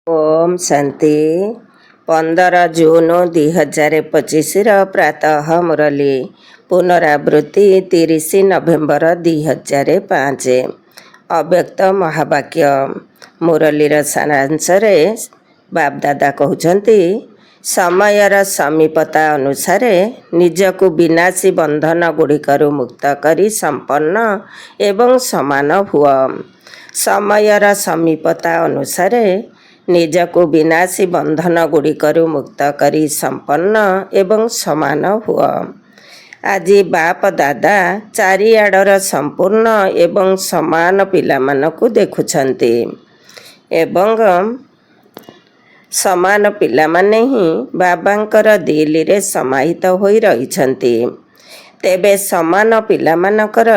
ओम शांति 15 जून 2025 प्रातः मुरली पुनरावृत्ति 30 नवेम्बर 2005 अव्यक्त महावाक्य मुरलीर सारांश बापदादा कहते समयर समीपता अनुसार निजकु विनाशी बंधन गुड़िकर मुक्त करी संपन्न एवं समान हुआ। समयर समीपता अनुसार निजकु विनाशी बंधन गुड़िकरु मुक्त करी संपन्न एवं समान हुआ। आज बाप दादा चारिआडर संपूर्ण एवं समान पिलामानकु देखुछन्ति एवं समान पिलामाने ही बाबांकर दिलिरे समाहित होई रहिछन्ति। तेबे समान पिलामानकर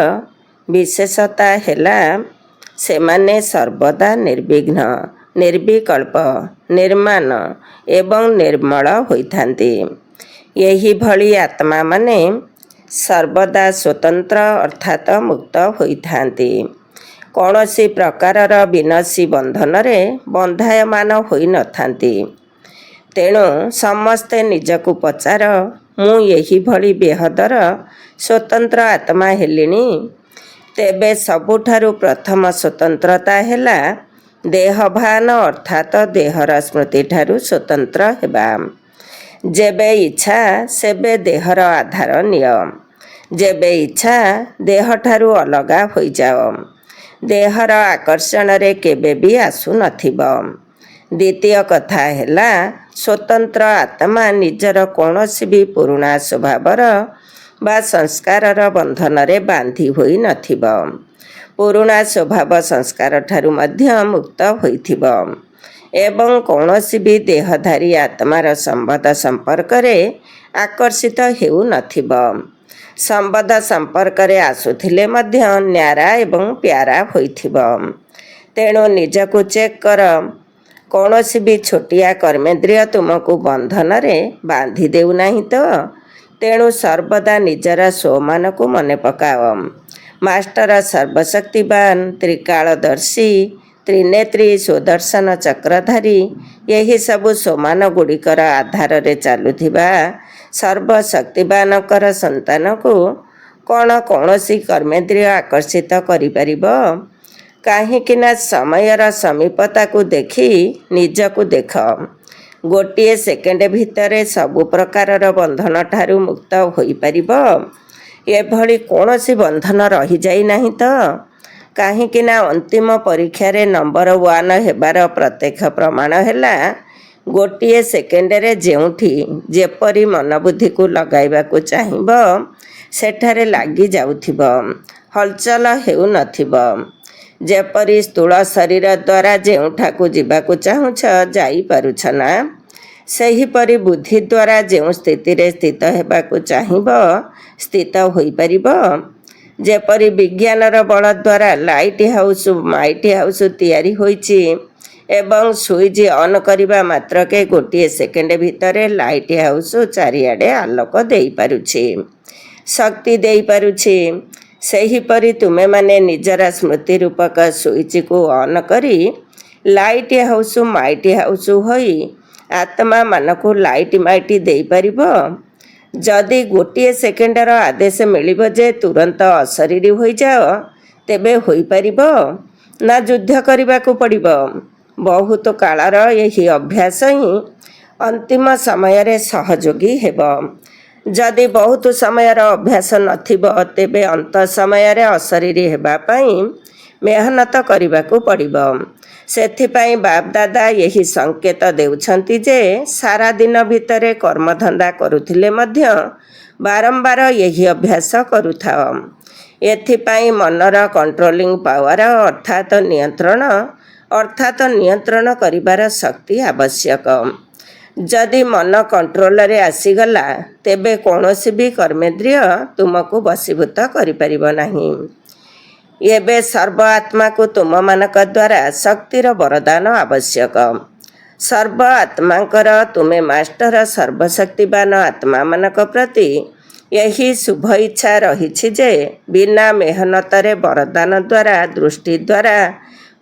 विशेषता हेला सेमाने सर्वदा निर्विघ्न निर्विकल्प निर्माण एवं निर्मल होइथान्ति। यही भली आत्मा माने सर्वदा स्वतंत्र अर्थात मुक्त होइथान्ति। कौनसी प्रकारर विनाशी बंधन रे बंधायमान होई नथान्ति। तेणु समस्ते निजकु पचार मु यही भली बेहदर स्वतंत्र आत्मा हेलिनी। तेबे सबुठारु प्रथम स्वतंत्रता हेला देहभान अर्थात देहर स्मृति ठारू स्वतंत्र हेबा। जेबे इच्छा सेबे देहर आधार नियम। जेबे इच्छा देह ठारू अलगा होई जाओ। देहर आकर्षण रे केबे भी आसु नथिब। द्वितीय कथा हेला स्वतंत्र आत्मा निजर कौनसी भी पुरुणा स्वभावर बा संस्कारर बंधन रे बांधी होई नथिब। पुरुणा स्वभाव संस्कार ठारू मध्य मुक्त होइथिब एवं कौनसी भी देहधारी आत्मार संबंध संपर्क रे आकर्षित हेउ नथिब। संबंध संपर्क रे आसुथिले मध्य न्यारा एवं प्यारा होइथिब। तेणु निजकु चेक कर कौनसी भी छोटिया कर्मेंद्रिय तुमको बंधन रे बांधी देउ नाही तो। तेणु सर्वदा निजर स्वमान को मने पकाओ। मास्टर सर्वशक्तिवान त्रिकालदर्शी त्रिनेत्री सुदर्शन चक्रधारी यही सबु सोमान गुड़िकर आधार रे चलुथिबा सर्वशक्तिवानकर संतान को कौन कौनसी कर्मेंद्रिय आकर्षित करि परिबो। काहीकिना समयर समीपता को देखी निजकु देख। गोटिए सेकेंड भितरे सबु प्रकारर बंधन ठारू मुक्त होई परिबो। एभली कौनसी बंधन रही जाई नहीं तो। काहीकिना अंतिम परीक्षा रे नंबर 1 हेबार प्रत्यक्ष प्रमाण हेला गोटिए सेकेंड रे जेउठी जेपरी मनबुद्धि को लगाइबा को चाहिब सेठारे लागी जाउथिब हलचल हेउ नथिब। जेपरी स्थूल शरीर द्वारा जेउठा को जीवा को चाहुछ जाई पारुछ ना सेहीपरि बुद्धि द्वारा जो स्थिति रे स्थित हेबा को चाहिब स्थित होई परिबो। जेपरि विज्ञानर बल द्वारा लाइट हाउस माइट हाउस तैयारी होइछि एवं स्विच ऑन करिबा मात्र के गोटिए सेकेंड भितरे लाइट हाउस चारिआडे आलोक देई पारुछि शक्ति देई पारुछि। सेहीपरि तुमे माने निजरा स्मृति रूपक स्विच को ऑन करी लाइट हाउस माइट हाउस होई आत्मा मानकु लाइट माइट देई परिबो। जदि गोटिए सेकेंडर आदेश मिलिबो जे तुरंत अशरीरी होई जाओ तेबे होई परिबो ना युद्ध करिबा को पड़िबो। बहुत कालर यही अभ्यास ही अंतिम समय रे सहयोगी हेबो। जदि बहुत समयर अभ्यास नथिबो तेबे अंत समय रे अशरीरी हेबा पई मेहनत करिबा को पड़िबो। सेथिपाई बाप दादा यही संकेत देउछन्ति जे सारा दिन भितरे कर्मधंदा करुथिले मध्य बारंबार यही अभ्यास करुथाओ। एथिपाई मनर कंट्रोलिंग पावर अर्थात नियंत्रण करिबार शक्ति आवश्यक। जदि मन कंट्रोल रे आसीगला तेबे कौनसी भी कर्मेंद्रिय तुमको वशीभूत करि परिबो नाही। एबे सर्व आत्मा को तुम मानक द्वारा शक्तिर वरदान आवश्यक। सर्व आत्मांकर तुमे मास्टर सर्वशक्तिवान आत्मा मानक प्रति यही शुभ इच्छा रही जे बिना मेहनत रे वरदान द्वारा दृष्टि द्वारा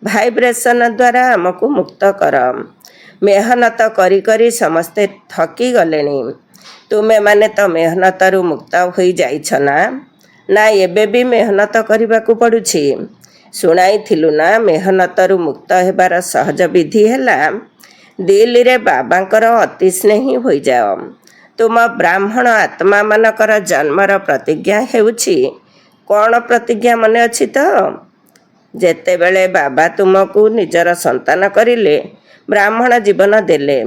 भाइब्रेशन द्वारा आमको मुक्त कर। ମେହନତ କରି କରି ସମସ୍ତେ ଥକି ଗଲେଣି। ତୁମେମାନେ ତ ମେହନତରୁ ମୁକ୍ତ ହୋଇଯାଇଛ ନା? ନା ଏବେ ବି ମେହନତ କରିବାକୁ ପଡ଼ୁଛି? ଶୁଣାଇଥିଲୁ ନା ମେହନତରୁ ମୁକ୍ତ ହେବାର ସହଜ ବିଧି ହେଲା ଦିଲ୍ଲୀରେ ବାବାଙ୍କର ଅତି ସ୍ନେହୀ ହୋଇଯାଅ। ତୁମ ବ୍ରାହ୍ମଣ ଆତ୍ମାମାନଙ୍କର ଜନ୍ମର ପ୍ରତିଜ୍ଞା ହେଉଛି କ'ଣ? ପ୍ରତିଜ୍ଞା ମନେ ଅଛି ତ? ଯେତେବେଳେ ବାବା ତୁମକୁ ନିଜର ସନ୍ତାନ କରିଲେ, ବ୍ରାହ୍ମଣ ଜୀବନ ଦେଲେ,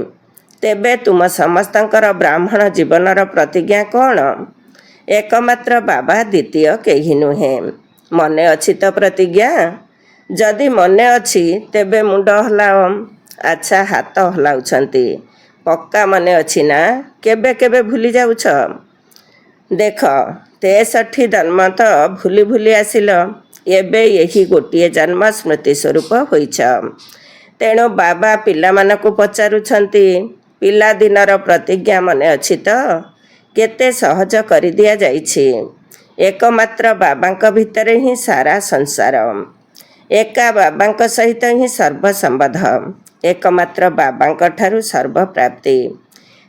ତେବେ ତୁମ ସମସ୍ତଙ୍କର ବ୍ରାହ୍ମଣ ଜୀବନର ପ୍ରତିଜ୍ଞା କ'ଣ? ଏକମାତ୍ର ବାବା, ଦ୍ୱିତୀୟ କେହି ନୁହେଁ। ମନେ ଅଛି ତ ପ୍ରତିଜ୍ଞା? ଯଦି ମନେ ଅଛି ତେବେ ମୁଣ୍ଡ ହଲାଅ। ଆଚ୍ଛା, ହାତ ହଲାଉଛନ୍ତି। ପକ୍କା ମନେ ଅଛି ନା? କେବେ କେବେ ଭୁଲି ଯାଉଛ? ଦେଖ, 63 ଜନ୍ମ ତ ଭୁଲି ଭୁଲି ଆସିଲ। ଏବେ ଏହି ଗୋଟିଏ ଜନ୍ମ ସ୍ମୃତି ସ୍ୱରୂପ ହୋଇଛ। ତେଣୁ ବାବା ପିଲାମାନଙ୍କୁ ପଚାରୁଛନ୍ତି, ପିଲାଦିନର ପ୍ରତିଜ୍ଞା ମନେ ଅଛି ତ? କେତେ ସହଜ କରିଦିଆଯାଇଛି। ଏକମାତ୍ର ବାବାଙ୍କ ଭିତରେ ହିଁ ସାରା ସଂସାର। ଏକା ବାବାଙ୍କ ସହିତ ହିଁ ସର୍ବସମ୍ବନ୍ଧ। ଏକମାତ୍ର ବାବାଙ୍କ ଠାରୁ ସର୍ବପ୍ରାପ୍ତି।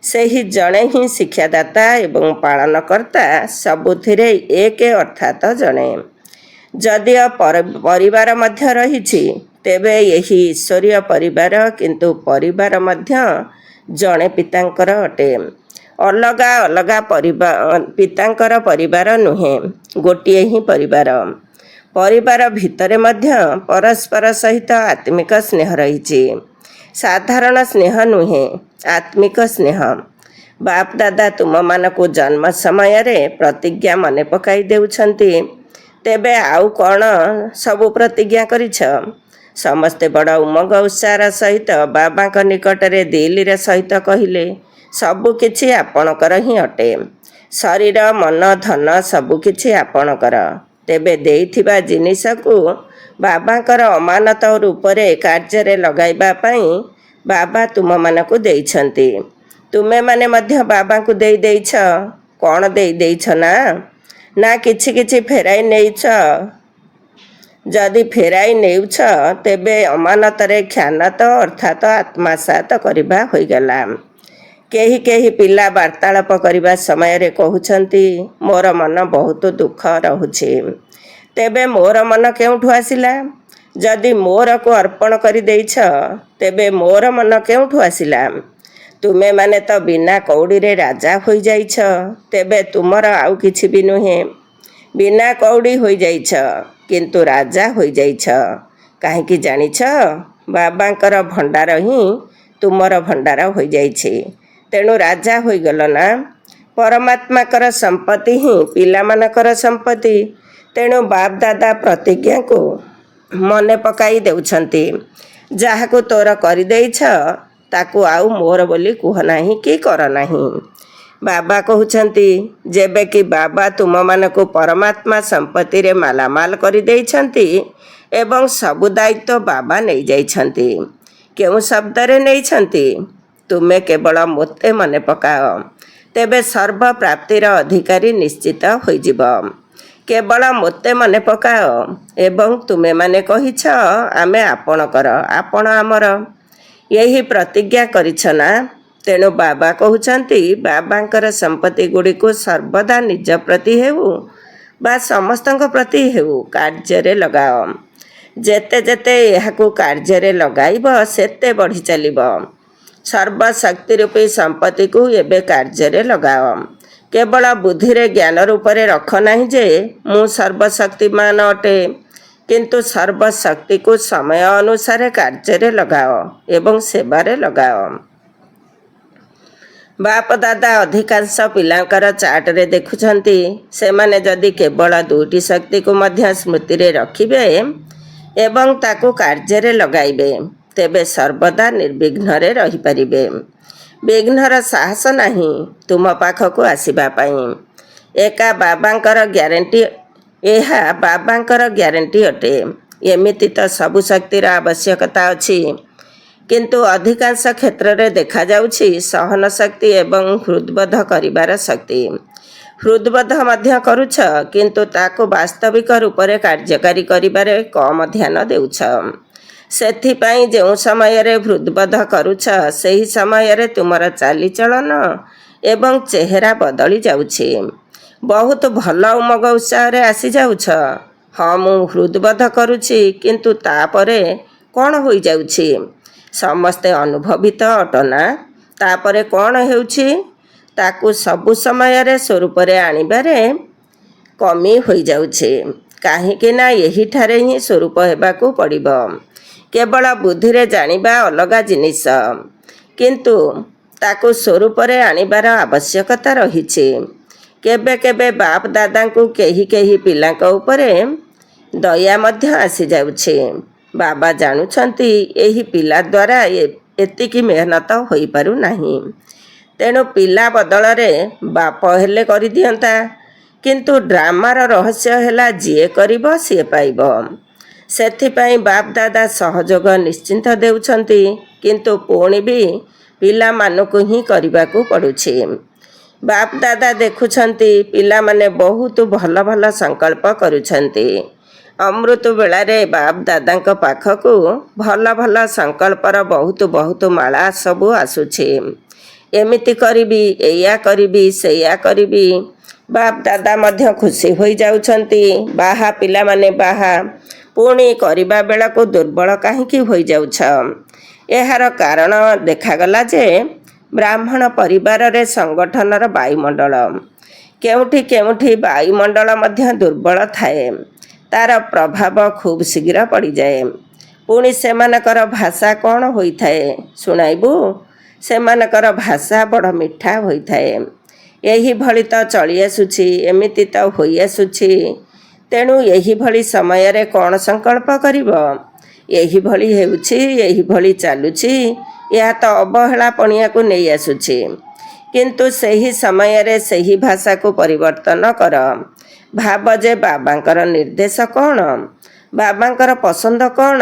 ସେହି ଜଣେ ହିଁ ଶିକ୍ଷାଦାତା ଏବଂ ପାଳନକର୍ତ୍ତା, ସବୁଥିରେ ଏକ ଅର୍ଥାତ୍ ଜଣେ। ଯଦିଓ ପରିବାର ମଧ୍ୟ ରହିଛି, ତେବେ ଏହି ଈଶ୍ୱରୀୟ ପରିବାର, କିନ୍ତୁ ପରିବାର ମଧ୍ୟ ଜଣେ ପିତାଙ୍କର ଅଟେ। ଅଲଗା ଅଲଗା ପିତାଙ୍କର ପରିବାର ନୁହେଁ, ଗୋଟିଏ ହିଁ ପରିବାର। ପରିବାର ଭିତରେ ମଧ୍ୟ ପରସ୍ପର ସହିତ ଆତ୍ମିକ ସ୍ନେହ ରହିଛି। ସାଧାରଣ ସ୍ନେହ ନୁହେଁ, ଆତ୍ମିକ ସ୍ନେହ। ବାପ ଦାଦା ତୁମମାନଙ୍କୁ ଜନ୍ମ ସମୟରେ ପ୍ରତିଜ୍ଞା ମନେ ପକାଇ ଦେଉଛନ୍ତି। ତେବେ ଆଉ କ'ଣ ସବୁ ପ୍ରତିଜ୍ଞା କରିଛ? ସମସ୍ତେ ବଡ଼ ଉମଙ୍ଗ ଉତ୍ସାହର ସହିତ ବାବାଙ୍କ ନିକଟରେ ଦିଲ୍ଲୀର ସହିତ କହିଲେ, ସବୁ କିଛି ଆପଣଙ୍କର ହିଁ ଅଟେ। ଶରୀର, ମନ, ଧନ ସବୁକିଛି ଆପଣଙ୍କର। ତେବେ ଦେଇଥିବା ଜିନିଷକୁ ବାବାଙ୍କର ଅମାନତ ରୂପରେ କାର୍ଯ୍ୟରେ ଲଗାଇବା ପାଇଁ ବାବା ତୁମମାନଙ୍କୁ ଦେଇଛନ୍ତି। ତୁମେମାନେ ମଧ୍ୟ ବାବାଙ୍କୁ ଦେଇଛ। କ'ଣ ଦେଇଛ ନା କିଛି କିଛି ଫେରାଇ ନେଇଛ? ଯଦି ଫେରାଇ ନେଉଛ, ତେବେ ଅମାନତରେ ଖ୍ୟାନତ ଅର୍ଥାତ୍ ଆତ୍ମସାତ କରିବା ହୋଇଗଲା। କେହି ପିଲା ବାର୍ତ୍ତାଳାପ କରିବା ସମୟରେ କହୁଛନ୍ତି, ମୋର ମନ ବହୁତ ଦୁଃଖ ରହୁଛି। ତେବେ ମୋର ମନ କେଉଁଠୁ ଆସିଲା? ଯଦି ମୋରକୁ ଅର୍ପଣ କରିଦେଇଛ, ତେବେ ମୋର ମନ କେଉଁଠୁ ଆସିଲା? ତୁମେମାନେ ତ ବିନା କଉଡ଼ିରେ ରାଜା ହୋଇଯାଇଛ। ତେବେ ତୁମର ଆଉ କିଛି ବି ନୁହେଁ। ବିନା କଉଡ଼ି ହୋଇଯାଇଛ, କିନ୍ତୁ ରାଜା ହୋଇଯାଇଛ। କାହିଁକି ଜାଣିଛ? ବାବାଙ୍କର ଭଣ୍ଡାର ହିଁ ତୁମର ଭଣ୍ଡାର ହୋଇଯାଇଛି। ତେଣୁ ରାଜା ହୋଇଗଲ ନା? ପରମାତ୍ମାଙ୍କର ସମ୍ପତ୍ତି ହିଁ ପିଲାମାନଙ୍କର ସମ୍ପତ୍ତି। ତେଣୁ ବାପ ଦାଦା ପ୍ରତିଜ୍ଞାକୁ ମନେ ପକାଇ ଦେଉଛନ୍ତି। ଯାହାକୁ ତୋର କରିଦେଇଛ, ତାକୁ ଆଉ ମୋର ବୋଲି କୁହ ନାହିଁ କି କର ନାହିଁ। ବାବା କହୁଛନ୍ତି, ଯେବେ କି ବାବା ତୁମମାନଙ୍କୁ ପରମାତ୍ମା ସମ୍ପତ୍ତିରେ ମାଲାମାଲ କରିଦେଇଛନ୍ତି ଏବଂ ସବୁ ଦାୟିତ୍ୱ ବାବା ନେଇଯାଇଛନ୍ତି। କେଉଁ ଶବ୍ଦରେ ନେଇଛନ୍ତି? ତୁମେ କେବଳ ମୋତେ ମନେ ପକାଅ, ତେବେ ସର୍ବପ୍ରାପ୍ତିର ଅଧିକାରୀ ନିଶ୍ଚିତ ହୋଇଯିବ। କେବଳ ମୋତେ ମନେ ପକାଅ ଏବଂ ତୁମେମାନେ କହିଛ, ଆମେ ଆପଣଙ୍କର, ଆପଣ ଆମର। ଏହି ପ୍ରତିଜ୍ଞା କରିଛ ନା? ତେଣୁ ବାବା କହୁଛନ୍ତି, ବାବାଙ୍କର ସମ୍ପତ୍ତି ଗୁଡ଼ିକୁ ସର୍ବଦା ନିଜ ପ୍ରତି ହେଉ ବା ସମସ୍ତଙ୍କ ପ୍ରତି ହେଉ, କାର୍ଯ୍ୟରେ ଲଗାଅ। ଯେତେ ଯେତେ ଏହାକୁ କାର୍ଯ୍ୟରେ ଲଗାଇବ, ସେତେ ବଢ଼ି ଚାଲିବ। ସର୍ବଶକ୍ତି ରୂପୀ ସମ୍ପତ୍ତିକୁ ଏବେ କାର୍ଯ୍ୟରେ ଲଗାଅ। କେବଳ ବୁଦ୍ଧିରେ ଜ୍ଞାନ ରୂପରେ ରଖ ନାହିଁ ଯେ ମୁଁ ସର୍ବଶକ୍ତିମାନ ଅଟେ, କିନ୍ତୁ ସର୍ବଶକ୍ତିକୁ ସମୟ ଅନୁସାରେ କାର୍ଯ୍ୟରେ ଲଗାଅ ଏବଂ ସେବାରେ ଲଗାଅ। ବାପ ଦାଦା ଅଧିକାଂଶ ପିଲାଙ୍କର ଚାର୍ଟରେ ଦେଖୁଛନ୍ତି, ସେମାନେ ଯଦି କେବଳ 2ଟି ଶକ୍ତିକୁ ମଧ୍ୟ ସ୍ମୃତିରେ ରଖିବେ ଏବଂ ତାକୁ କାର୍ଯ୍ୟରେ ଲଗାଇବେ, ତେବେ ସର୍ବଦା ନିର୍ବିଘ୍ନରେ ରହିପାରିବେ। ବିଘ୍ନର ସାହସ ନାହିଁ ତୁମ ପାଖକୁ ଆସିବା ପାଇଁ। ଏହା ବାବାଙ୍କର ଗ୍ୟାରେଣ୍ଟି ଅଟେ। ଏମିତି ତ ସବୁ ଶକ୍ତିର ଆବଶ୍ୟକତା ଅଛି, କିନ୍ତୁ ଅଧିକାଂଶ କ୍ଷେତ୍ରରେ ଦେଖାଯାଉଛି ସହନ ଶକ୍ତି ଏବଂ ହୃଦବୋଧ କରିବାର ଶକ୍ତି। ହୃଦବୋଧ ମଧ୍ୟ କରୁଛ, କିନ୍ତୁ ତାକୁ ବାସ୍ତବିକ ରୂପରେ କାର୍ଯ୍ୟକାରୀ କରିବାରେ କମ୍ ଧ୍ୟାନ ଦେଉଛ। ସେଥିପାଇଁ ଯେଉଁ ସମୟରେ ହୃଦବୋଧ କରୁଛ ସେହି ସମୟରେ ତୁମର ଚାଲିଚଳନ ଏବଂ ଚେହେରା ବଦଳି ଯାଉଛି। ବହୁତ ଭଲ ଉମଗ ଉତ୍ସାହରେ ଆସିଯାଉଛ। ହଁ, ମୁଁ ହୃଦବୋଧ କରୁଛି, କିନ୍ତୁ ତାପରେ କ'ଣ ହୋଇଯାଉଛି? ସମସ୍ତେ ଅନୁଭବିତ ଅଟନା। ତାପରେ କ'ଣ ହେଉଛି? ତାକୁ ସବୁ ସମୟରେ ସ୍ୱରୂପରେ ଆଣିବାରେ କମି ହୋଇଯାଉଛି। କାହିଁକି ନା ଏହିଠାରେ ହିଁ ସ୍ୱରୂପ ହେବାକୁ ପଡ଼ିବ। କେବଳ ବୁଦ୍ଧିରେ ଜାଣିବା ଅଲଗା ଜିନିଷ, କିନ୍ତୁ ତାକୁ ସ୍ୱରୂପରେ ଆଣିବାର ଆବଶ୍ୟକତା ରହିଛି। କେବେ କେବେ ବାପ ଦାଦାଙ୍କୁ କେହି କେହି ପିଲାଙ୍କ ଉପରେ ଦୟା ମଧ୍ୟ ଆସିଯାଉଛି। ବାବା ଜାଣୁଛନ୍ତି ଏହି ପିଲା ଦ୍ୱାରା ଏତିକି ମେହନତ ହୋଇପାରୁନାହିଁ, ତେଣୁ ପିଲା ବଦଳରେ ବାପ ହେଲେ କରିଦିଅନ୍ତା। କିନ୍ତୁ ଡ୍ରାମାର ରହସ୍ୟ ହେଲା ଯିଏ କରିବ ସିଏ ପାଇବ। ସେଥିପାଇଁ ବାପ ଦାଦା ସହଯୋଗ ନିଶ୍ଚିନ୍ତ ଦେଉଛନ୍ତି, କିନ୍ତୁ ପୁଣି ବି ପିଲାମାନଙ୍କୁ ହିଁ କରିବାକୁ ପଡ଼ୁଛି। ବାପ ଦାଦା ଦେଖୁଛନ୍ତି ପିଲାମାନେ ବହୁତ ଭଲ ଭଲ ସଂକଳ୍ପ କରୁଛନ୍ତି। ଅମୃତ ବେଳାରେ ବାପ ଦାଦାଙ୍କ ପାଖକୁ ଭଲ ଭଲ ସଂକଳ୍ପର ବହୁତ ବହୁତ ମାଳା ସବୁ ଆସୁଛି। ଏମିତି କରିବି, ଏଇଆ କରିବି, ସେଇଆ କରିବି। ବାପ ଦାଦା ମଧ୍ୟ ଖୁସି ହୋଇଯାଉଛନ୍ତି। ବାହା ପିଲାମାନେ ବାହା, ପୁଣି କରିବା ବେଳକୁ ଦୁର୍ବଳ କାହିଁକି ହୋଇଯାଉଛ? ଏହାର କାରଣ ଦେଖାଗଲା ଯେ ବ୍ରାହ୍ମଣ ପରିବାରରେ ସଂଗଠନର ବାୟୁମଣ୍ଡଳ, କେଉଁଠି କେଉଁଠି ବାୟୁମଣ୍ଡଳ ମଧ୍ୟ ଦୁର୍ବଳ ଥାଏ। ତା'ର ପ୍ରଭାବ ଖୁବ୍ ଶୀଘ୍ର ପଡ଼ିଯାଏ। ପୁଣି ସେମାନଙ୍କର ଭାଷା କ'ଣ ହୋଇଥାଏ ଶୁଣାଇବୁ? ସେମାନଙ୍କର ଭାଷା ବଡ଼ ମିଠା ହୋଇଥାଏ। ଏହିଭଳି ତ ଚଳିଆସୁଛି, ଏମିତି ତ ହୋଇଆସୁଛି। ତେଣୁ ଏହିଭଳି ସମୟରେ କ'ଣ ସଂକଳ୍ପ କରିବ? ଏହିଭଳି ହେଉଛି, ଏହିଭଳି ଚାଲୁଛି, ଏହା ତ ଅବହେଳା ପଣିଆକୁ ନେଇ ଆସୁଛି। କିନ୍ତୁ ସେହି ସମୟରେ ସେହି ଭାଷାକୁ ପରିବର୍ତ୍ତନ କର। ଭାବ ଯେ ବାବାଙ୍କର ନିର୍ଦ୍ଦେଶ କ'ଣ, ବାବାଙ୍କର ପସନ୍ଦ କ'ଣ,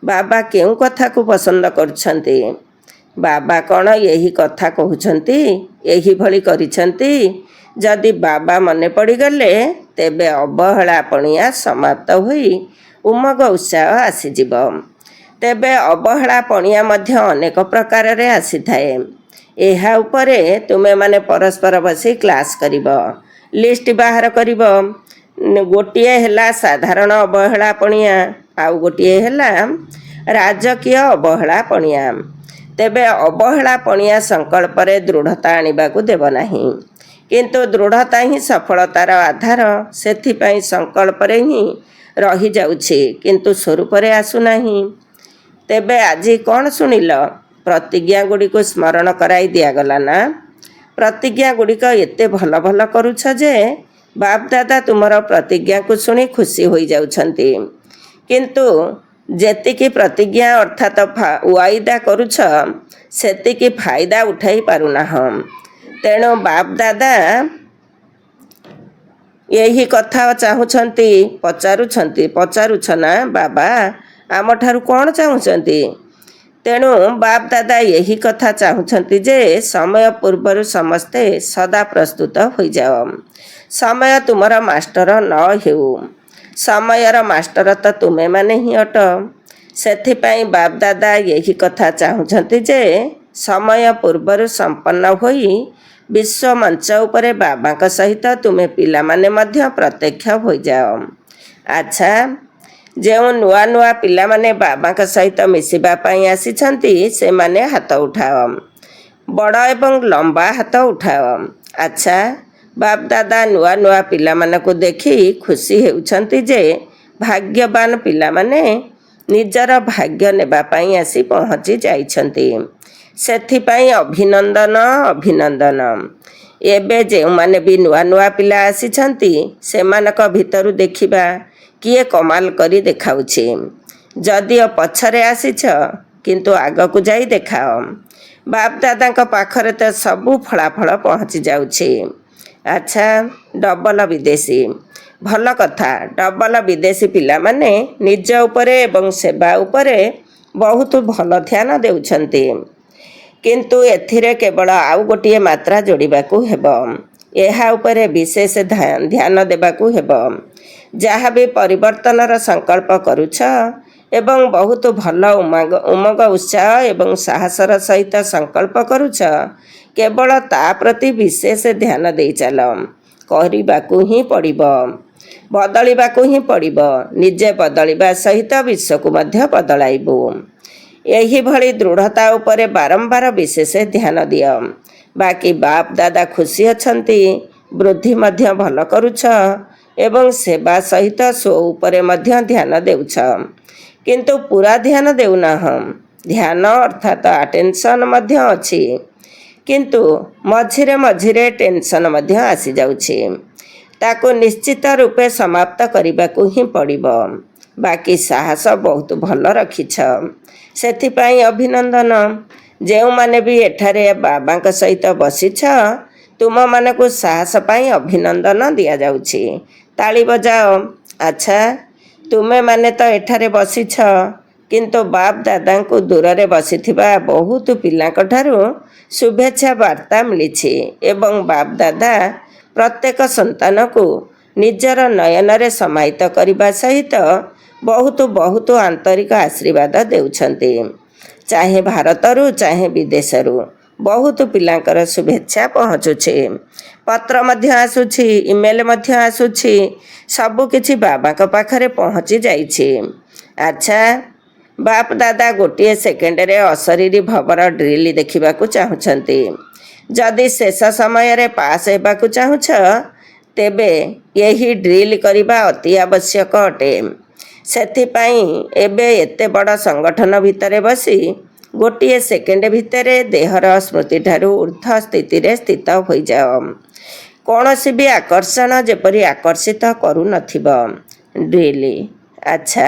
ବାବା କେଉଁ କଥାକୁ ପସନ୍ଦ କରୁଛନ୍ତି। ବାବା କ'ଣ ଏହି କଥା କହୁଛନ୍ତି, ଏହିଭଳି କରିଛନ୍ତି। ଯଦି ବାବା ମନେ ପଡ଼ିଗଲେ, ତେବେ ଅବହେଳା ପଣିଆ ସମାପ୍ତ ହୋଇ ଉମଗ ଉତ୍ସାହ ଆସିଯିବ। ତେବେ ଅବହେଳା ପଣିଆ ମଧ୍ୟ ଅନେକ ପ୍ରକାରରେ ଆସିଥାଏ। ଏହା ଉପରେ ତୁମେମାନେ ପରସ୍ପର ବସି କ୍ଲାସ୍ କରିବ, ଲିଷ୍ଟ ବାହାର କରିବ। ଗୋଟିଏ ହେଲା ସାଧାରଣ ଅବହେଳା ପଣିଆ, ଆଉ ଗୋଟିଏ ହେଲା ରାଜକୀୟ ଅବହେଳା ପଣିଆ। ତେବେ ଅବହେଳା ପଣିଆ ସଂକଳ୍ପରେ ଦୃଢ଼ତା ଆଣିବାକୁ ଦେବ ନାହିଁ, କିନ୍ତୁ ଦୃଢ଼ତା ହିଁ ସଫଳତାର ଆଧାର। ସେଥିପାଇଁ ସଂକଳ୍ପରେ ହିଁ ରହିଯାଉଛି, କିନ୍ତୁ ସ୍ୱରୂପରେ ଆସୁନାହିଁ। ତେବେ ଆଜି କ'ଣ ଶୁଣିଲ? ପ୍ରତିଜ୍ଞା ଗୁଡ଼ିକୁ ସ୍ମରଣ କରାଇ ଦିଆଗଲା ନା? ପ୍ରତିଜ୍ଞା ଗୁଡ଼ିକ ଏତେ ଭଲ ଭଲ କରୁଛ ଯେ ବାପ ଦାଦା ତୁମର ପ୍ରତିଜ୍ଞାକୁ ଶୁଣି ଖୁସି ହୋଇଯାଉଛନ୍ତି। କିନ୍ତୁ ଯେତିକି ପ୍ରତିଜ୍ଞା ଅର୍ଥାତ୍ ୱାଇଦା କରୁଛ, ସେତିକି ଫାଇଦା ଉଠାଇ ପାରୁନାହଁ। ତେଣୁ ବାପ ଦାଦା ଏହି କଥା ଚାହୁଁଛନ୍ତି, ପଚାରୁଛ ନା ବାବା ଆମଠାରୁ କ'ଣ ଚାହୁଁଛନ୍ତି? ତେଣୁ ବାପ ଦାଦା ଏହି କଥା ଚାହୁଁଛନ୍ତି ଯେ ସମୟ ପୂର୍ବରୁ ସମସ୍ତେ ସଦା ପ୍ରସ୍ତୁତ ହୋଇଯାଅ। ସମୟ ତୁମର ମାଷ୍ଟର ନ ହେଉ। ସମୟର ମାଷ୍ଟର ତ ତୁମେମାନେ ହିଁ ଅଟ। ସେଥିପାଇଁ ବାପ ଦାଦା ଏହି କଥା ଚାହୁଁଛନ୍ତି ଯେ ସମୟ ପୂର୍ବରୁ ସମ୍ପନ୍ନ ହୋଇ ବିଶ୍ୱ ମଞ୍ଚ ଉପରେ ବାବାଙ୍କ ସହିତ ତୁମେ ପିଲାମାନେ ମଧ୍ୟ ପ୍ରତ୍ୟକ୍ଷ ହୋଇଯାଅ। ଆଚ୍ଛା, ଯେଉଁ ନୂଆ ନୂଆ ପିଲାମାନେ ବାବାଙ୍କ ସହିତ ମିଶିବା ପାଇଁ ଆସିଛନ୍ତି, ସେମାନେ ହାତ ଉଠାଅ। ବଡ଼ ଏବଂ ଲମ୍ବା ହାତ ଉଠାଅ। ଆଚ୍ଛା, ବାପ ଦାଦା ନୂଆ ନୂଆ ପିଲାମାନଙ୍କୁ ଦେଖି ଖୁସି ହେଉଛନ୍ତି ଯେ ଭାଗ୍ୟବାନ ପିଲାମାନେ ନିଜର ଭାଗ୍ୟ ନେବା ପାଇଁ ଆସି ପହଞ୍ଚି ଯାଇଛନ୍ତି। ସେଥିପାଇଁ ଅଭିନନ୍ଦନ, ଅଭିନନ୍ଦନ। ଏବେ ଯେଉଁମାନେ ବି ନୂଆ ନୂଆ ପିଲା ଆସିଛନ୍ତି, ସେମାନଙ୍କ ଭିତରୁ ଦେଖିବା କିଏ କମାଲ କରି ଦେଖାଉଛି। ଯଦିଓ ପଛରେ ଆସିଛ, କିନ୍ତୁ ଆଗକୁ ଯାଇ ଦେଖାଅ। ବାପ ଦାଦାଙ୍କ ପାଖରେ ତ ସବୁ ଫଳାଫଳ ପହଞ୍ଚି ଯାଉଛି। ଆଚ୍ଛା, ଡବଲ ବିଦେଶୀ, ଭଲ କଥା। ଡବଲ ବିଦେଶୀ ପିଲାମାନେ ନିଜ ଉପରେ ଏବଂ ସେବା ଉପରେ ବହୁତ ଭଲ ଧ୍ୟାନ ଦେଉଛନ୍ତି। କିନ୍ତୁ ଏଥିରେ କେବଳ ଆଉ ଗୋଟିଏ ମାତ୍ରା ଯୋଡ଼ିବାକୁ ହେବ। ଏହା ଉପରେ ବିଶେଷ ଧ୍ୟାନ ଦେବାକୁ ହେବ। ଯାହା ବି ପରିବର୍ତ୍ତନର ସଂକଳ୍ପ କରୁଛ, ଏବଂ ବହୁତ ଭଲ ଉମଙ୍ଗ ଉତ୍ସାହ ଏବଂ ସାହସର ସହିତ ସଂକଳ୍ପ କରୁଛ, କେବଳ ତା ପ୍ରତି ବିଶେଷ ଧ୍ୟାନ ଦେଇ ଚାଲ। କରିବାକୁ ହିଁ ପଡ଼ିବ, ବଦଳିବାକୁ ହିଁ ପଡ଼ିବ। ନିଜେ ବଦଳିବା ସହିତ ବିଶ୍ୱକୁ ମଧ୍ୟ ବଦଳାଇବୁ। ଏହିଭଳି ଦୃଢ଼ତା ଉପରେ ବାରମ୍ବାର ବିଶେଷ ଧ୍ୟାନ ଦିଅ। ବାକି ବାପ ଦାଦା ଖୁସି ଅଛନ୍ତି, ବୃଦ୍ଧି ମଧ୍ୟ ଭଲ କରୁଛ ଏବଂ ସେବା ସହିତ ସ୍ୱ ଉପରେ ମଧ୍ୟ ଧ୍ୟାନ ଦେଉଛ, କିନ୍ତୁ ପୁରା ଧ୍ୟାନ ଦେଉନାହଁ। ଧ୍ୟାନ ଅର୍ଥାତ୍ ଆଟେନସନ୍ ମଧ୍ୟ ଅଛି, କିନ୍ତୁ ମଝିରେ ମଝିରେ ଟେନସନ୍ ମଧ୍ୟ ଆସିଯାଉଛି। ତାକୁ ନିଶ୍ଚିତ ରୂପେ ସମାପ୍ତ କରିବାକୁ ହିଁ ପଡ଼ିବ। ବାକି ସାହସ ବହୁତ ଭଲ ରଖିଛ, ସେଥିପାଇଁ ଅଭିନନ୍ଦନ। ଯେଉଁମାନେ ବି ଏଠାରେ ବାବାଙ୍କ ସହିତ ବସିଛ, ତୁମମାନଙ୍କୁ ସାହସ ପାଇଁ ଅଭିନନ୍ଦନ ଦିଆଯାଉଛି। ତାଳି ବଜାଅ। ଆଚ୍ଛା, ତୁମେମାନେ ତ ଏଠାରେ ବସିଛ, କିନ୍ତୁ ବାପ ଦାଦାଙ୍କୁ ଦୂରରେ ବସିଥିବା ବହୁତ ପିଲାଙ୍କଠାରୁ ଶୁଭେଚ୍ଛା ବାର୍ତ୍ତା ମିଳିଛି ଏବଂ ବାପ ଦାଦା ପ୍ରତ୍ୟେକ ସନ୍ତାନକୁ ନିଜର ନୟନରେ ସମାହିତ କରିବା ସହିତ ବହୁତ ବହୁତ ଆନ୍ତରିକ ଆଶୀର୍ବାଦ ଦେଉଛନ୍ତି। ଚାହେଁ ଭାରତରୁ ଚାହେଁ ବିଦେଶରୁ ବହୁତ ପିଲାଙ୍କର ଶୁଭେଚ୍ଛା ପହଞ୍ଚୁଛି। ପତ୍ର ମଧ୍ୟ ଆସୁଛି, ଇମେଲ ମଧ୍ୟ ଆସୁଛି। ସବୁକିଛି ବାବାଙ୍କ ପାଖରେ ପହଞ୍ଚି ଯାଇଛି। ଆଚ୍ଛା, ବାପ ଦାଦା ଗୋଟିଏ ସେକେଣ୍ଡରେ ଅଶରୀରୀ ଭବର ଡ୍ରିଲ୍ ଦେଖିବାକୁ ଚାହୁଁଛନ୍ତି। ଯଦି ଶେଷ ସମୟରେ ପାସ୍ ହେବାକୁ ଚାହୁଁଛ, ତେବେ ଏହି ଡ୍ରିଲ୍ କରିବା ଅତି ଆବଶ୍ୟକ ଅଟେ। ସେଥିପାଇଁ ଏବେ ଏତେ ବଡ଼ ସଂଗଠନ ଭିତରେ ବସି ଗୋଟିଏ ସେକେଣ୍ଡ ଭିତରେ ଦେହର ସ୍ମୃତିଠାରୁ ଉର୍ଦ୍ଧ୍ୱ ସ୍ଥିତିରେ ସ୍ଥିତ ହୋଇଯାଅ। କୌଣସି ବି ଆକର୍ଷଣ ଯେପରି ଆକର୍ଷିତ କରୁନଥିବ। ଡ୍ରିଲ୍। ଆଚ୍ଛା,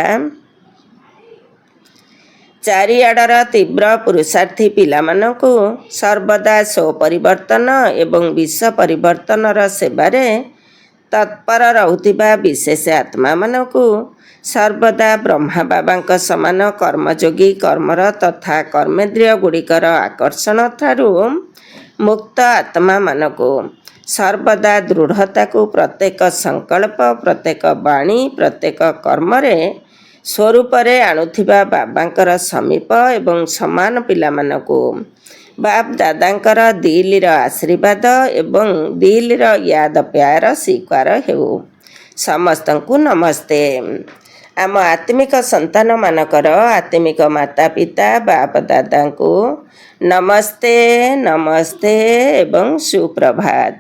ଚାରିଆଡ଼ର ତୀବ୍ର ପୁରୁଷାର୍ଥୀ ପିଲାମାନଙ୍କୁ ସର୍ବଦା ସ୍ୱପରିବର୍ତ୍ତନ ଏବଂ ବିଶ୍ୱ ପରିବର୍ତ୍ତନର ସେବାରେ ତତ୍ପର ରହୁଥିବା ବିଶେଷ ଆତ୍ମାମାନଙ୍କୁ ସର୍ବଦା ବ୍ରହ୍ମା ବାବାଙ୍କ ସମାନ କର୍ମଯୋଗୀ କର୍ମର ତଥା କର୍ମେନ୍ଦ୍ରିୟଗୁଡ଼ିକର ଆକର୍ଷଣଠାରୁ ମୁକ୍ତ ଆତ୍ମାମାନଙ୍କୁ ସର୍ବଦା ଦୃଢ଼ତାକୁ ପ୍ରତ୍ୟେକ ସଂକଳ୍ପ, ପ୍ରତ୍ୟେକ ବାଣୀ, ପ୍ରତ୍ୟେକ କର୍ମରେ ସ୍ୱରୂପରେ ଆଣୁଥିବା ବାବାଙ୍କର ସମୀପ ଏବଂ ସମାନ ପିଲାମାନଙ୍କୁ ବାପ ଦାଦାଙ୍କର ଦିଲ୍ର ଆଶୀର୍ବାଦ ଏବଂ ଦିଲ୍ର ୟାଦ ପ୍ୟାର ସ୍ୱୀକାର ହେଉ। ସମସ୍ତଙ୍କୁ ନମସ୍ତେ। ଆମ ଆତ୍ମିକ ସନ୍ତାନମାନଙ୍କର ଆତ୍ମିକ ମାତା ପିତା ବାପ ଦାଦାଙ୍କୁ ନମସ୍ତେ, ନମସ୍ତେ ଏବଂ ସୁପ୍ରଭାତ।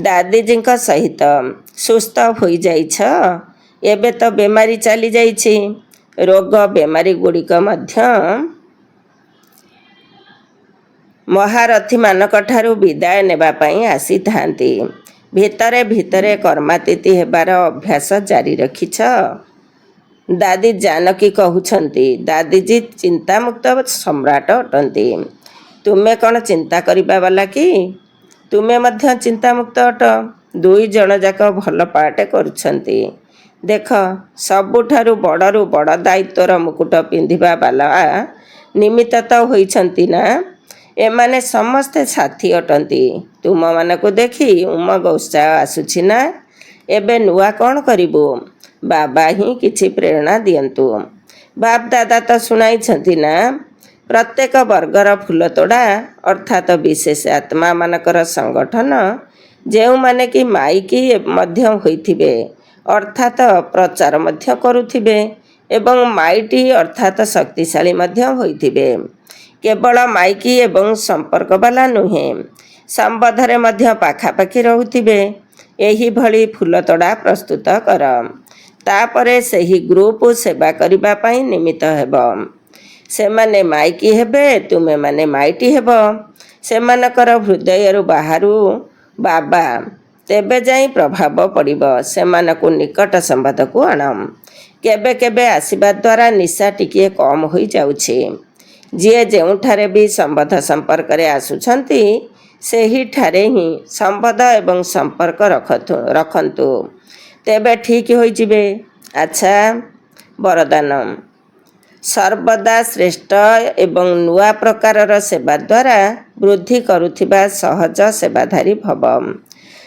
ଦାଦିଜୀଙ୍କ ସହିତ ସୁସ୍ଥ ହୋଇଯାଇଛ? ଏବେ ତ ବେମାରୀ ଚାଲିଯାଇଛି। ରୋଗ ବେମାରୀ ଗୁଡ଼ିକ ମଧ୍ୟ ମହାରଥୀମାନଙ୍କଠାରୁ ବିଦାୟ ନେବା ପାଇଁ ଆସିଥାନ୍ତି। ଭିତରେ ଭିତରେ କର୍ମାତୀତି ହେବାର ଅଭ୍ୟାସ ଜାରି ରଖିଛ। ଦାଦି ଜାନକୀ କହୁଛନ୍ତି, ଦାଦିଜୀ ଚିନ୍ତାମୁକ୍ତ ସମ୍ରାଟ ଅଟନ୍ତି। ତୁମେ କ'ଣ ଚିନ୍ତା କରିବା ବାଲା କି? ତୁମେ ମଧ୍ୟ ଚିନ୍ତାମୁକ୍ତ ଅଟ। ଦୁଇ ଜଣ ଯାକ ଭଲ ପାଠ କରୁଛନ୍ତି। ଦେଖ, ସବୁଠାରୁ ବଡ଼ରୁ ବଡ଼ ଦାୟିତ୍ୱର ମୁକୁଟ ପିନ୍ଧିବା ବାଲା ନିମିତ୍ତ ତ ହୋଇଛନ୍ତି ନା? ଏମାନେ ସମସ୍ତେ ସାଥୀ ଅଟନ୍ତି। ତୁମମାନଙ୍କୁ ଦେଖି ଉମଙ୍ଗ ଉତ୍ସାହ ଆସୁଛି ନା? ଏବେ ନୂଆ କ'ଣ କରିବୁ? ବାବା ହିଁ କିଛି ପ୍ରେରଣା ଦିଅନ୍ତୁ। ବାପ ଦାଦା ତ ଶୁଣାଇଛନ୍ତି ନା? ପ୍ରତ୍ୟେକ ବର୍ଗର ଫୁଲତୋଡ଼ା ଅର୍ଥାତ୍ ବିଶେଷ ଆତ୍ମାମାନଙ୍କର ସଂଗଠନ, ଯେଉଁମାନେ କି ମାଇକି ମଧ୍ୟ ହୋଇଥିବେ ଅର୍ଥାତ୍ ପ୍ରଚାର ମଧ୍ୟ କରୁଥିବେ ଏବଂ ମାଇଟି ଅର୍ଥାତ୍ ଶକ୍ତିଶାଳୀ ମଧ୍ୟ ହୋଇଥିବେ। କେବଳ ମାଇକି ଏବଂ ସମ୍ପର୍କ ବାଲା ନୁହେଁ, ସମ୍ବନ୍ଧରେ ମଧ୍ୟ ପାଖାପାଖି ରହୁଥିବେ। ଏହିଭଳି ଫୁଲତୋଡ଼ା ପ୍ରସ୍ତୁତ କର। ତାପରେ ସେହି ଗ୍ରୁପ ସେବା କରିବା ପାଇଁ ନିମିତ୍ତ ହେବ। ସେମାନେ ମାଇକି ହେବେ, ତୁମେମାନେ ମାଇଟି ହେବ। ସେମାନଙ୍କର ହୃଦୟରୁ ବାହାରୁ ବାବା ତେବେ ଯାଇ ପ୍ରଭାବ ପଡ଼ିବ। ସେମାନଙ୍କୁ ନିକଟ ସମ୍ବନ୍ଧକୁ ଆଣ। କେବେ କେବେ ଆସିବା ଦ୍ୱାରା ନିଶା ଟିକିଏ କମ୍ ହୋଇଯାଉଛି। ଯିଏ ଯେଉଁଠାରେ ବି ସମ୍ବନ୍ଧ ସମ୍ପର୍କରେ ଆସୁଛନ୍ତି, ସେହିଠାରେ ହିଁ ସମ୍ବନ୍ଧ ଏବଂ ସମ୍ପର୍କ ରଖନ୍ତୁ, ତେବେ ଠିକ୍ ହୋଇଯିବେ। ଆଚ୍ଛା, ବରଦାନ। ସର୍ବଦା ଶ୍ରେଷ୍ଠ ଏବଂ ନୂଆ ପ୍ରକାରର ସେବା ଦ୍ୱାରା ବୃଦ୍ଧି କରୁଥିବା ସହଜ ସେବାଧାରୀ ଭବ।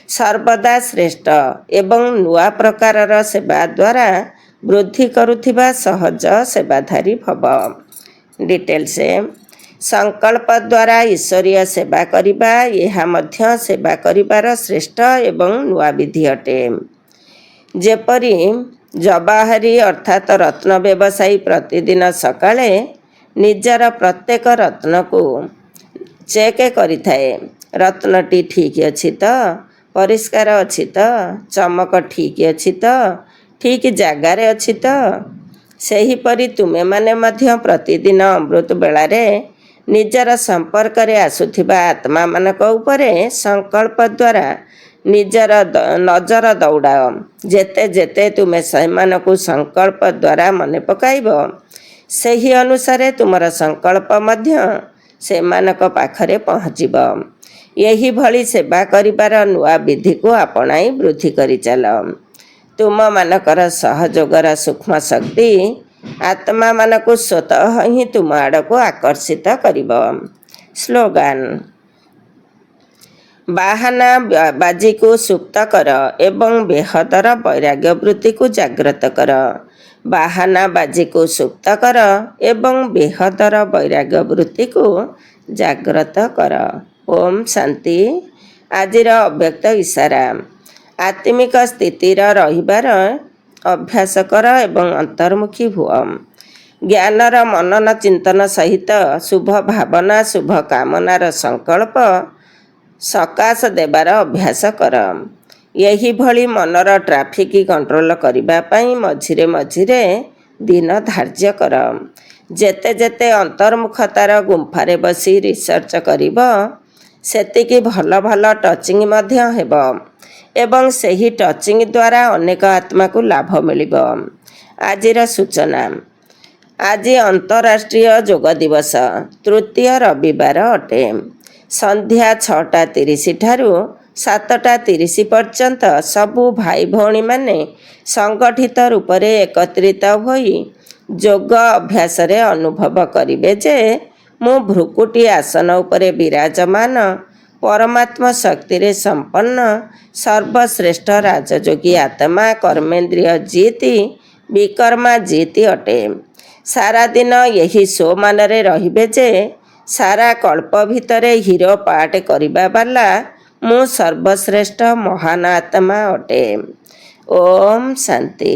ସର୍ବଦା ଶ୍ରେଷ୍ଠ ଏବଂ ନୂଆ ପ୍ରକାରର ସେବା ଦ୍ୱାରା ବୃଦ୍ଧି କରୁଥିବା ସହଜ ସେବାଧାରୀ ଭବ। ଡିଟେଲ୍ସ ସଂକଳ୍ପ ଦ୍ୱାରା ଈଶ୍ୱରୀୟ ସେବା କରିବା ଏହା ମଧ୍ୟ ସେବା କରିବାର ଶ୍ରେଷ୍ଠ ଏବଂ ନୂଆ ବିଧି ଅଟେ। ଯେପରି ଜବାହରୀ ଅର୍ଥାତ୍ ରତ୍ନ ବ୍ୟବସାୟୀ ପ୍ରତିଦିନ ସକାଳେ ନିଜର ପ୍ରତ୍ୟେକ ରତ୍ନକୁ ଚେକ୍ କରିଥାଏ। ରତ୍ନଟି ଠିକ୍ ଅଛି ତ, ପରିଷ୍କାର ଅଛି ତ, ଚମକ ଠିକ୍ ଅଛି ତ, ଠିକ୍ ଜାଗାରେ ଅଛି ତ, ସେହିପରି ତୁମେମାନେ ମଧ୍ୟ ପ୍ରତିଦିନ ଅମୃତ ବେଳାରେ ନିଜର ସମ୍ପର୍କରେ ଆସୁଥିବା ଆତ୍ମାମାନଙ୍କ ଉପରେ ସଂକଳ୍ପ ଦ୍ୱାରା ନିଜର ନଜର ଦୌଡ଼ାଅ। ଯେତେ ଯେତେ ତୁମେ ସେମାନଙ୍କୁ ସଂକଳ୍ପ ଦ୍ୱାରା ମନେ ପକାଇବ, ସେହି ଅନୁସାରେ ତୁମର ସଂକଳ୍ପ ମଧ୍ୟ ସେମାନଙ୍କ ପାଖରେ ପହଞ୍ଚିବ। ଏହିଭଳି ସେବା କରିବାର ନୂଆ ବିଧିକୁ ଆପଣାଇ ବୃଦ୍ଧି କରିଚାଲ। ତୁମମାନଙ୍କର ସହଯୋଗର ସୂକ୍ଷ୍ମ ଶକ୍ତି ଆତ୍ମାମାନଙ୍କୁ ସ୍ୱତଃ ହିଁ ତୁମ ଆଡ଼କୁ ଆକର୍ଷିତ କରିବ। ସ୍ଲୋଗାନ: ବାହାନା ବାଜିକୁ ସୁପ୍ତ କର ଏବଂ ବେହଦର ବୈରାଗ୍ୟ ବୃତ୍ତିକୁ ଜାଗ୍ରତ କର। ବାହାନା ବାଜିକୁ ସୁପ୍ତ କର ଏବଂ ବେହଦର ବୈରାଗ୍ୟ ବୃତ୍ତିକୁ ଜାଗ୍ରତ କର। ଓମ୍ ଶାନ୍ତି। ଆଜିର ଅବ୍ୟକ୍ତ ଇସାରା: ଆତ୍ମିକ ସ୍ଥିତିର ରହିବାର ଅଭ୍ୟାସ କର ଏବଂ ଅନ୍ତର୍ମୁଖୀ ହୁଅ। ଜ୍ଞାନର ମନନ ଚିନ୍ତନ ସହିତ ଶୁଭ ଭାବନା ଶୁଭ କାମନାର ସଂକଳ୍ପ ସକାଶ ଦେବାର ଅଭ୍ୟାସ କର। ଏହିଭଳି ମନର ଟ୍ରାଫିକ୍ କଣ୍ଟ୍ରୋଲ କରିବା ପାଇଁ ମଝିରେ ମଝିରେ ଦିନ ଧାର୍ଯ୍ୟ କର। ଯେତେ ଯେତେ ଅନ୍ତର୍ମୁଖତାର ଗୁମ୍ଫାରେ ବସି ରିସର୍ଚ୍ଚ କରିବ, ସେତିକି ଭଲ ଭଲ ଟଚିଂ ମଧ୍ୟ ହେବ ଏବଂ ସେହି ଟଚିଂ ଦ୍ୱାରା ଅନେକ ଆତ୍ମାକୁ ଲାଭ ମିଳିବ। ଆଜିର ସୂଚନା: ଆଜି ଅନ୍ତରାଷ୍ଟ୍ରୀୟ ଯୋଗ ଦିବସ, ତୃତୀୟ ରବିବାର ଅଟେ। ସନ୍ଧ୍ୟା 6:30 ଠାରୁ 7:30 ପର୍ଯ୍ୟନ୍ତ ସବୁ ଭାଇ ଭଉଣୀମାନେ ସଂଗଠିତ ରୂପରେ ଏକତ୍ରିତ ହୋଇ ଯୋଗ ଅଭ୍ୟାସରେ ଅନୁଭବ କରିବେ ଯେ ମୁଁ ଭୃକୁଟି ଆସନ ଉପରେ ବିରାଜମାନ ପରମାତ୍ମ ଶକ୍ତିରେ ସମ୍ପନ୍ନ ସର୍ବଶ୍ରେଷ୍ଠ ରାଜଯୋଗୀ ଆତ୍ମା କର୍ମେନ୍ଦ୍ରିୟ ଜିତ୍ ବିକର୍ମା ଜିତ୍ ଅଟେ। ସାରାଦିନ ଏହି ଶୋମାନରେ ରହିବେ ଯେ ସାରା କଳ୍ପ ଭିତରେ ହିରୋ ପାର୍ଟ କରିବା ବାଲା ମୁଁ ସର୍ବଶ୍ରେଷ୍ଠ ମହାନ ଆତ୍ମା ଅଟେ। ଓମ୍ ଶାନ୍ତି।